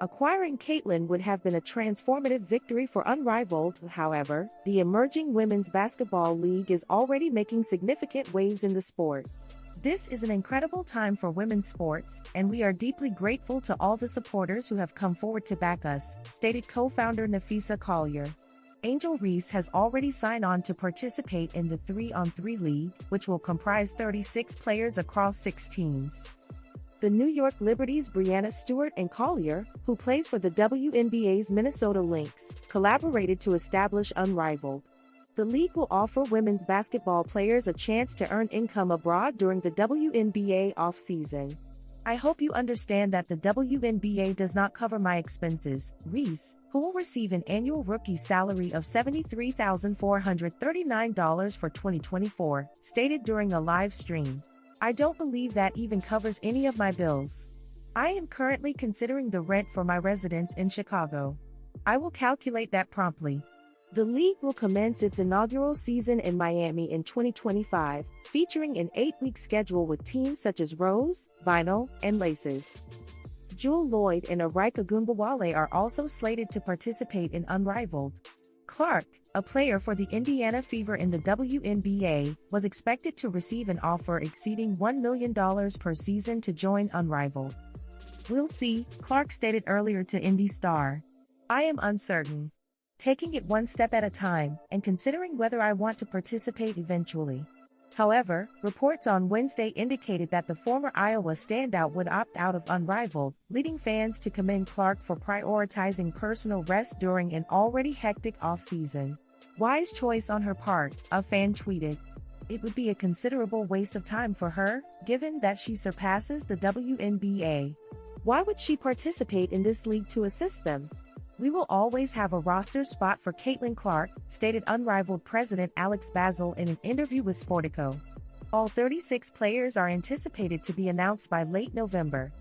Acquiring Caitlyn would have been a transformative victory for Unrivaled. However, the emerging Women's Basketball League is already making significant waves in the sport. This is an incredible time for women's sports, and we are deeply grateful to all the supporters who have come forward to back us, stated co-founder Nafisa Collier. Angel Reese has already signed on to participate in the 3-on-3 league, which will comprise 36 players across 6 teams. The New York Liberty's Breanna Stewart and Collier, who plays for the WNBA's Minnesota Lynx, collaborated to establish Unrivaled. The league will offer women's basketball players a chance to earn income abroad during the WNBA off-season. I hope you understand that the WNBA does not cover my expenses, Reese, who will receive an annual rookie salary of $73,439 for 2024, stated during a live stream. I don't believe that even covers any of my bills. I am currently considering the rent for my residence in Chicago. I will calculate that promptly. The league will commence its inaugural season in Miami in 2025, featuring an 8-week schedule with teams such as Rose, Vinyl, and Laces. Jewel Lloyd and Arika Gumbawale are also slated to participate in Unrivaled. Clark, a player for the Indiana Fever in the WNBA, was expected to receive an offer exceeding $1 million per season to join Unrivaled. "We'll see," Clark stated earlier to Indy Star. "I am uncertain. Taking it one step at a time, and considering whether I want to participate eventually." However, reports on Wednesday indicated that the former Iowa standout would opt out of Unrivaled, leading fans to commend Clark for prioritizing personal rest during an already hectic offseason. "Wise choice on her part," a fan tweeted. "It would be a considerable waste of time for her, given that she surpasses the WNBA. Why would she participate in this league to assist them? We will always have a roster spot for Caitlyn Clark," stated Unrivaled president Alex Basil in an interview with Sportico. All 36 players are anticipated to be announced by late November.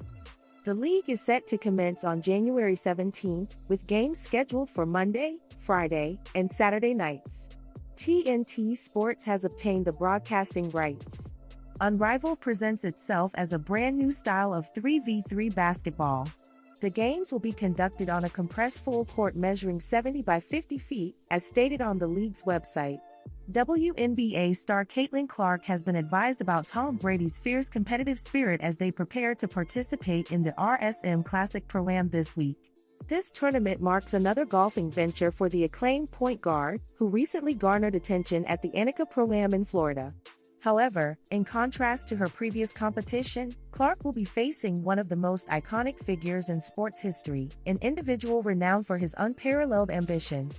The league is set to commence on January 17, with games scheduled for Monday, Friday, and Saturday nights. TNT Sports has obtained the broadcasting rights. Unrivaled presents itself as a brand new style of 3v3 basketball. The games will be conducted on a compressed full court measuring 70 by 50 feet, as stated on the league's website. WNBA star Caitlyn Clark has been advised about Tom Brady's fierce competitive spirit as they prepare to participate in the RSM Classic Pro-Am this week. This tournament marks another golfing venture for the acclaimed point guard, who recently garnered attention at the Annika Pro-Am in Florida. However, in contrast to her previous competition, Clark will be facing one of the most iconic figures in sports history, an individual renowned for his unparalleled ambition.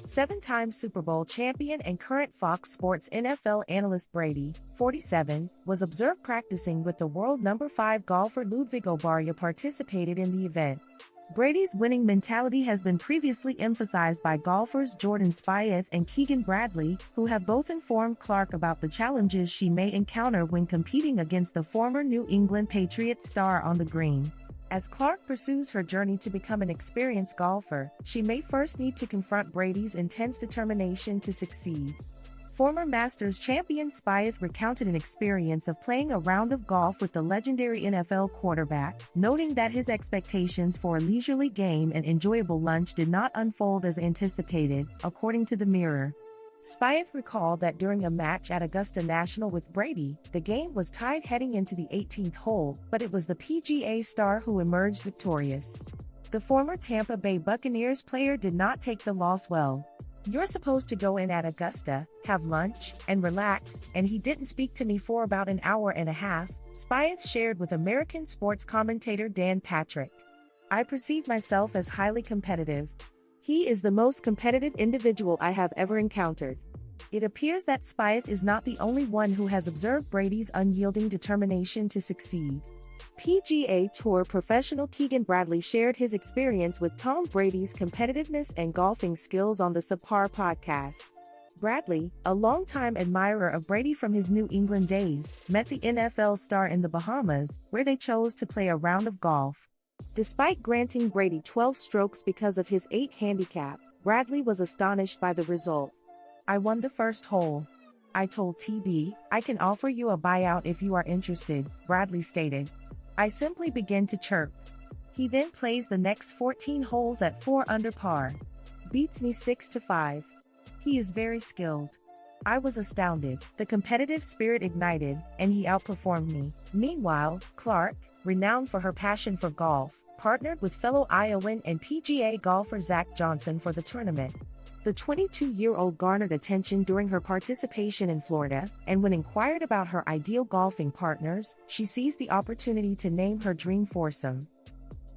7-time Super Bowl champion and current Fox Sports NFL analyst Brady, 47, was observed practicing with the world number 5 golfer Ludvig Obarja participated in the event. Brady's winning mentality has been previously emphasized by golfers Jordan Spieth and Keegan Bradley, who have both informed Clark about the challenges she may encounter when competing against the former New England Patriots star on the green. As Clark pursues her journey to become an experienced golfer, she may first need to confront Brady's intense determination to succeed. Former Masters champion Spieth recounted an experience of playing a round of golf with the legendary NFL quarterback, noting that his expectations for a leisurely game and enjoyable lunch did not unfold as anticipated, according to the Mirror. Spieth recalled that during a match at Augusta National with Brady, the game was tied heading into the 18th hole, but it was the PGA star who emerged victorious. The former Tampa Bay Buccaneers player did not take the loss well. "You're supposed to go in at Augusta, have lunch, and relax, and he didn't speak to me for about an hour and a half," Spieth shared with American sports commentator Dan Patrick. "I perceive myself as highly competitive. He is the most competitive individual I have ever encountered." It appears that Spieth is not the only one who has observed Brady's unyielding determination to succeed. PGA Tour professional Keegan Bradley shared his experience with Tom Brady's competitiveness and golfing skills on the Subpar podcast. Bradley, a longtime admirer of Brady from his New England days, met the NFL star in the Bahamas, where they chose to play a round of golf. Despite granting Brady 12 strokes because of his 8 handicap, Bradley was astonished by the result. "I won the first hole. I told TB, I can offer you a buyout if you are interested," Bradley stated. "I simply began to chirp. He then plays the next 14 holes at 4 under par. Beats me 6-5. He is very skilled. I was astounded. The competitive spirit ignited, and he outperformed me. Meanwhile, Clark, renowned for her passion for golf, partnered with fellow Iowan and PGA golfer Zach Johnson for the tournament. The 22-year-old garnered attention during her participation in Florida, and when inquired about her ideal golfing partners, she seized the opportunity to name her dream foursome.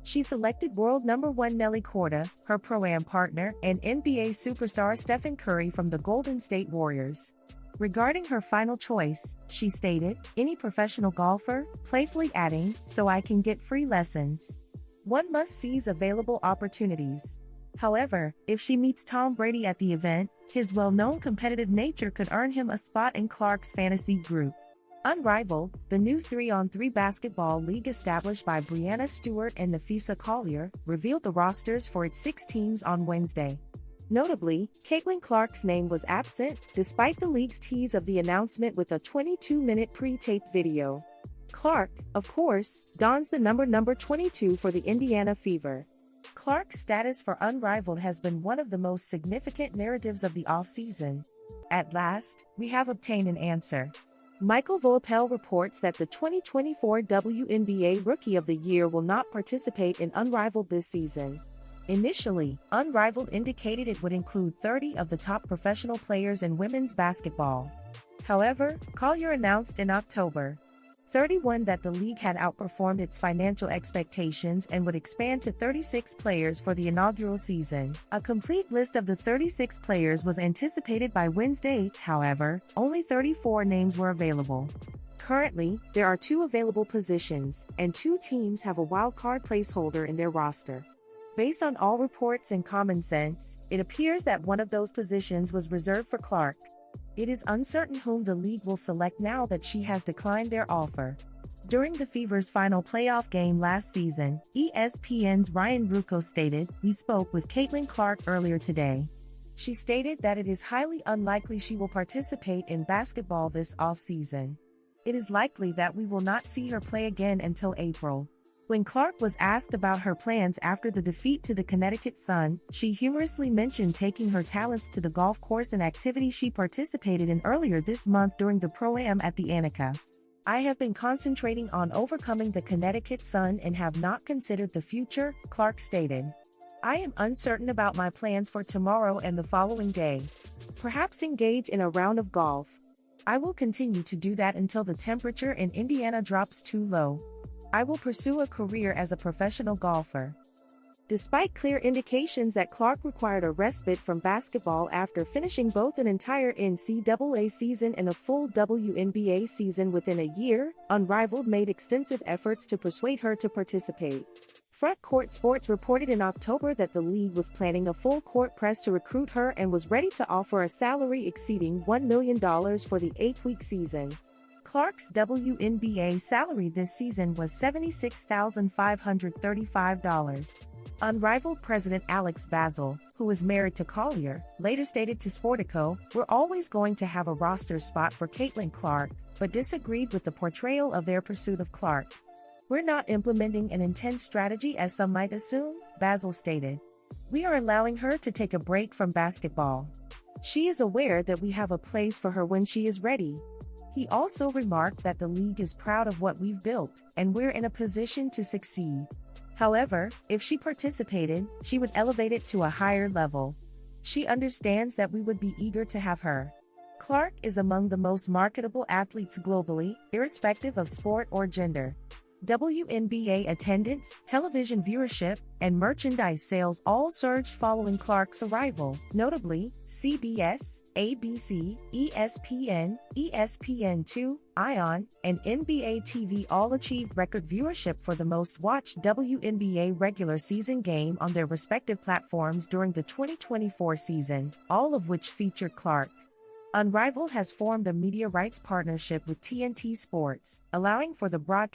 She selected world number 1 Nelly Korda, her Pro-Am partner, and NBA superstar Stephen Curry from the Golden State Warriors. Regarding her final choice, she stated, "Any professional golfer," playfully adding, "so I can get free lessons." One must seize available opportunities. However, if she meets Tom Brady at the event, his well-known competitive nature could earn him a spot in Clark's fantasy group. Unrivaled, the new 3-on-3 basketball league established by Breanna Stewart and Nafisa Collier, revealed the rosters for its 6 teams on Wednesday. Notably, Caitlyn Clark's name was absent, despite the league's tease of the announcement with a 22-minute pre-taped video. Clark, of course, dons the number 22 for the Indiana Fever. Clark's status for Unrivaled has been one of the most significant narratives of the off-season. At last, we have obtained an answer. Michael Voepel reports that the 2024 WNBA Rookie of the Year will not participate in Unrivaled this season. Initially, Unrivaled indicated it would include 30 of the top professional players in women's basketball. However, Collier announced in October 31 that the league had outperformed its financial expectations and would expand to 36 players for the inaugural season. A complete list of the 36 players was anticipated by Wednesday, however, only 34 names were available. Currently, there are 2 available positions, and 2 teams have a wildcard placeholder in their roster. Based on all reports and common sense, it appears that one of those positions was reserved for Clark. It is uncertain whom the league will select now that she has declined their offer. During the Fever's final playoff game last season, ESPN's Ryan Ruocco stated, "We spoke with Caitlyn Clark earlier today. She stated that it is highly unlikely she will participate in basketball this off-season. It is likely that we will not see her play again until April." When Clark was asked about her plans after the defeat to the Connecticut Sun, she humorously mentioned taking her talents to the golf course, an activity she participated in earlier this month during the Pro-Am at the Annika. "I have been concentrating on overcoming the Connecticut Sun and have not considered the future," Clark stated. "I am uncertain about my plans for tomorrow and the following day. Perhaps engage in a round of golf. I will continue to do that until the temperature in Indiana drops too low. I will pursue a career as a professional golfer." Despite clear indications that Clark required a respite from basketball after finishing both an entire NCAA season and a full WNBA season within a year, Unrivaled made extensive efforts to persuade her to participate. Front Court Sports reported in October that the league was planning a full-court press to recruit her and was ready to offer a salary exceeding $1 million for the 8-week season. Clark's WNBA salary this season was $76,535. Unrivaled president Alex Basil, who is married to Collier, later stated to Sportico, "We're always going to have a roster spot for Caitlyn Clark," but disagreed with the portrayal of their pursuit of Clark. "We're not implementing an intense strategy as some might assume," Basil stated. "We are allowing her to take a break from basketball. She is aware that we have a place for her when she is ready." He also remarked that the league is proud of what we've built, and we're in a position to succeed. However, if she participated, she would elevate it to a higher level. She understands that we would be eager to have her. Clark is among the most marketable athletes globally, irrespective of sport or gender. WNBA attendance, television viewership, and merchandise sales all surged following Clark's arrival. Notably, CBS, ABC, ESPN, ESPN2, ION, and NBA TV all achieved record viewership for the most watched WNBA regular season game on their respective platforms during the 2024 season, all of which featured Clark. Unrivaled has formed a media rights partnership with TNT Sports, allowing for the broadcast